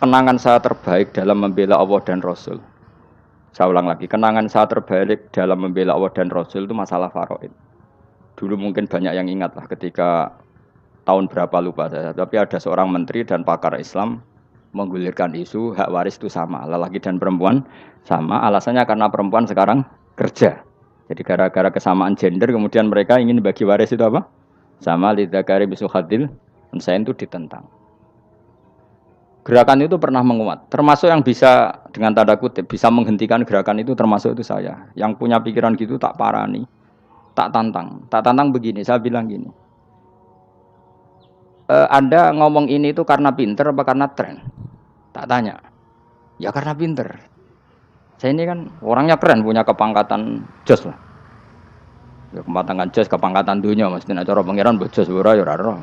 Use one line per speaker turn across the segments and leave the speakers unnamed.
kenangan saya terbaik dalam membela Allah dan Rasul. Saya ulang lagi, kenangan saya terbaik dalam membela Allah dan Rasul itu masalah faraid. Dulu mungkin banyak yang ingat lah ketika tahun berapa lupa saya, tapi ada seorang menteri dan pakar Islam menggulirkan isu hak waris itu sama, lelaki dan perempuan sama, alasannya karena perempuan sekarang kerja. Jadi gara-gara kesamaan gender kemudian mereka ingin bagi waris itu apa? Sama lidzakari bisul hadil, saya itu ditentang. Gerakan itu pernah menguat, termasuk yang bisa dengan tanda kutip bisa menghentikan gerakan itu termasuk itu saya. Yang punya pikiran gitu tak parani, tak tantang begini. Saya bilang gini, Anda ngomong ini itu karena pinter apa karena tren? Tak tanya, ya karena pinter. Saya ini kan orangnya keren, punya kepangkatan jos lah. Ya, kepangkatan jos, kepangkatan dunia, maksudnya cara pangeran bojos ora ya ora.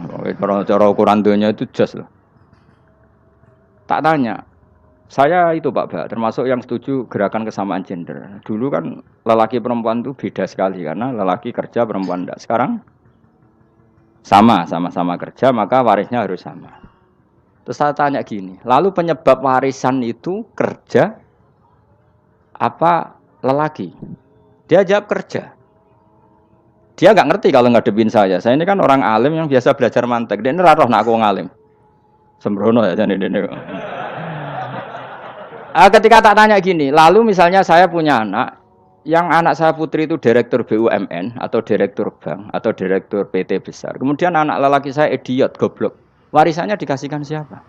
Cara ukuran dunia itu jos lah. Tak tanya, saya itu Pak, termasuk yang setuju gerakan kesamaan gender. Dulu kan lelaki perempuan itu beda sekali karena lelaki kerja perempuan tidak. Sekarang sama-sama kerja maka warisnya harus sama. Terus saya tanya gini, lalu penyebab warisan itu kerja apa lelaki? Dia jawab kerja. Dia nggak ngerti kalau ngadepin saya. Saya ini kan orang alim yang biasa belajar mantek. Dia ini roh nak aku ngalim. Sembrono ya jadi ini. Ketika tak tanya gini, lalu misalnya saya punya anak, yang anak saya putri itu direktur BUMN atau direktur bank atau direktur PT besar. Kemudian anak lelaki saya idiot, goblok. Warisannya dikasihkan siapa?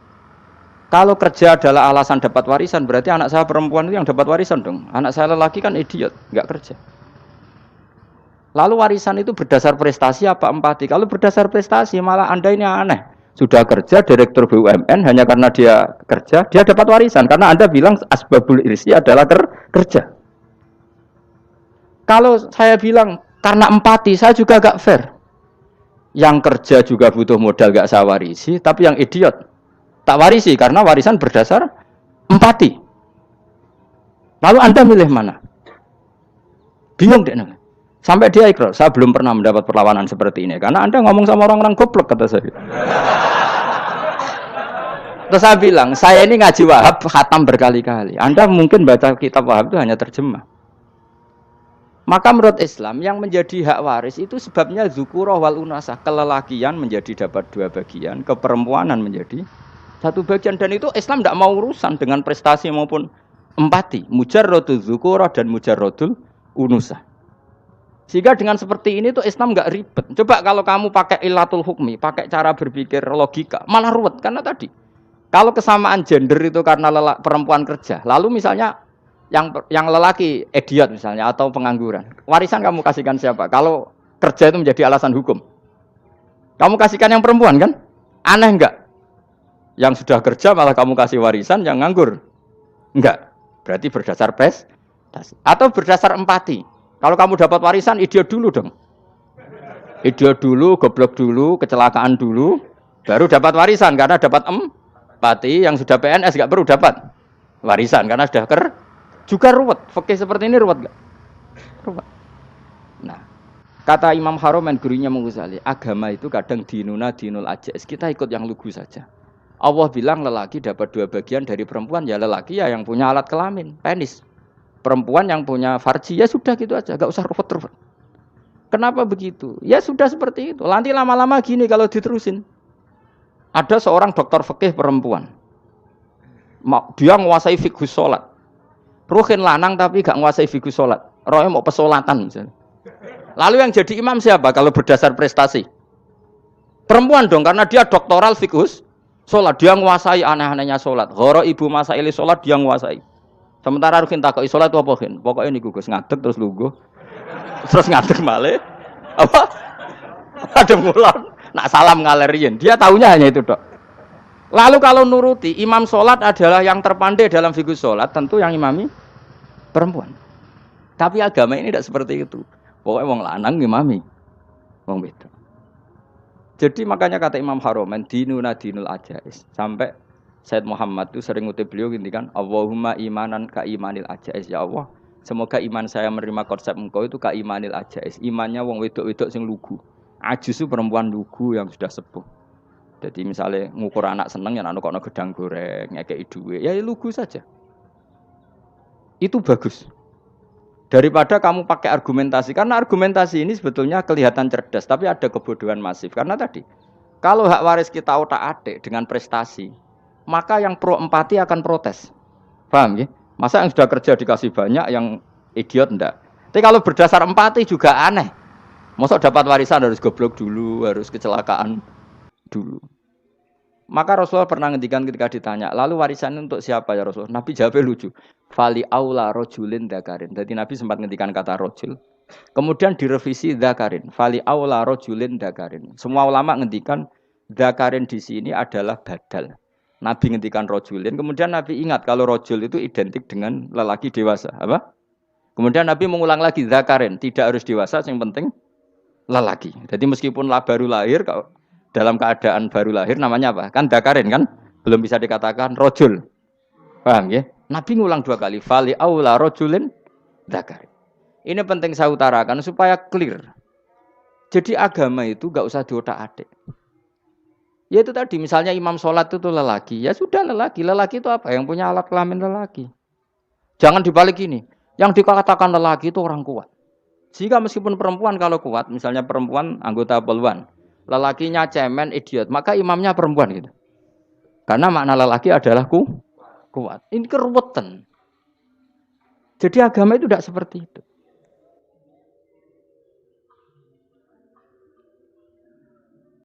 Kalau kerja adalah alasan dapat warisan, berarti anak saya perempuan itu yang dapat warisan dong. Anak saya lelaki kan idiot, nggak kerja. Lalu warisan itu berdasar prestasi apa empati? Kalau berdasar prestasi malah Anda ini aneh. Sudah kerja direktur BUMN hanya karena dia kerja, dia dapat warisan. Karena Anda bilang asbabul irsi adalah kerja. Kalau saya bilang karena empati, saya juga gak fair. Yang kerja juga butuh modal gak saya warisi, tapi yang idiot tak warisi karena warisan berdasar empati. Lalu Anda milih mana? Bingung deh. Sampai dia ikrar, saya belum pernah mendapat perlawanan seperti ini. Karena Anda ngomong sama orang-orang goblok, kata saya. Terus saya bilang, saya ini ngaji Wahab, khatam berkali-kali. Anda mungkin baca kitab Wahab itu hanya terjemah. Maka menurut Islam, yang menjadi hak waris itu sebabnya zukurah wal unasah. Kelelakian menjadi dapat 2 bagian, keperempuanan menjadi 1 bagian. Dan itu Islam tidak mau urusan dengan prestasi maupun empati. Mujarrodul zukurah dan mujarrodul unusah. Sehingga dengan seperti ini tuh Islam nggak ribet. Coba kalau kamu pakai ilatul hukmi, pakai cara berpikir logika, malah ruwet. Karena tadi, kalau kesamaan gender itu karena perempuan kerja, lalu misalnya yang lelaki idiot misalnya atau pengangguran, warisan kamu kasihkan siapa? Kalau kerja itu menjadi alasan hukum, kamu kasihkan yang perempuan kan? Aneh nggak? Yang sudah kerja malah kamu kasih warisan, yang nganggur enggak? Berarti berdasar prestasi atau berdasar empati. Kalau kamu dapat warisan, idiot dulu dong. Idiot dulu, goblok dulu, kecelakaan dulu, baru dapat warisan karena dapat empati. Yang sudah PNS nggak perlu dapat warisan karena sudah juga ruwet. Fikih seperti ini ruwet nggak? Ruwet. Nah, kata Imam Haromen gurunya Ghazali, agama itu kadang dinuna dinul ajais. Kita ikut yang lugu saja. Allah bilang lelaki dapat 2 bagian dari perempuan, ya lelaki ya yang punya alat kelamin, penis. Perempuan yang punya farji, ya sudah gitu aja, gak usah ruwet-ruwet. Kenapa begitu? Ya sudah seperti itu. Nanti lama-lama gini kalau diterusin. Ada seorang dokter fikih perempuan. Dia menguasai fikih sholat. Ruhin lanang tapi gak menguasai fikih sholat. Rohnya mau pesolatan misalnya. Lalu yang jadi imam siapa kalau berdasar prestasi? Perempuan dong, karena dia doktoral fikih sholat. Dia menguasai aneh-anehnya sholat. Ghoro ibu masaili sholat dia menguasai. Sementara Rukin takoi sholat itu apa Rukin? Pokoknya ini gugus ngadeg terus lugu, terus ngadeg malih, apa? Ada ngulon, nak salam ngalerin. Dia tahunya hanya itu dok. Lalu kalau nuruti imam sholat adalah yang terpandai dalam fikih sholat, tentu yang imami perempuan. Tapi agama ini tidak seperti itu. Pokoknya wong lanang imami, wong beda. Jadi makanya kata Imam Haromen dinuna dinul ajais sampai Said Muhammad itu sering ngutip beliau gini kan, Allahumma imanan ka imanil ajais, ya Allah. Semoga iman saya menerima konsep engkau itu ka imanil ajais. Imannya wong wedok-wedok sing lugu. Ajis itu perempuan lugu yang sudah sepuh. Jadi misalnya ngukur anak seneng ya anak kono gedang goreng, ngekei duit, ya lugu saja. Itu bagus. Daripada kamu pakai argumentasi, karena argumentasi ini sebetulnya kelihatan cerdas, tapi ada kebodohan masif. Karena tadi, kalau hak waris kita otak-atik dengan prestasi, maka yang pro empati akan protes. Paham ya? Masa yang sudah kerja dikasih banyak, yang idiot enggak? Tapi kalau berdasar empati juga aneh. Masa dapat warisan harus goblok dulu, harus kecelakaan dulu. Maka Rasulullah pernah ngendikan ketika ditanya, lalu warisan untuk siapa ya Rasulullah? Nabi jawabnya lucu. Fali aula rojulin dakarin. Jadi Nabi sempat ngendikan kata rojul. Kemudian direvisi dakarin. Fali aula rojulin dakarin. Semua ulama ngendikan dakarin di sini adalah badal. Nabi ngendikan rojulin. Kemudian Nabi ingat kalau rojul itu identik dengan lelaki dewasa. Apa? Kemudian Nabi mengulang lagi dakarin. Tidak harus dewasa, yang penting lelaki. Jadi meskipun baru lahir, dalam keadaan baru lahir namanya apa? Kan dakarin kan? Belum bisa dikatakan rojul. Paham ya? Nabi ngulang 2 kali. Fali aula rojulin dakarin. Ini penting saya utarakan supaya clear. Jadi agama itu gak usah diotak-atik. Ya itu tadi misalnya imam sholat itu lelaki. Ya sudah lelaki. Lelaki itu apa? Yang punya alat kelamin lelaki. Jangan dibalik ini. Yang dikatakan lelaki itu orang kuat. Jika meskipun perempuan kalau kuat, misalnya perempuan anggota poluan, lelakinya cemen, idiot, maka imamnya perempuan gitu. Karena makna lelaki adalah kuat. Ini keruwetan. Jadi agama itu tidak seperti itu.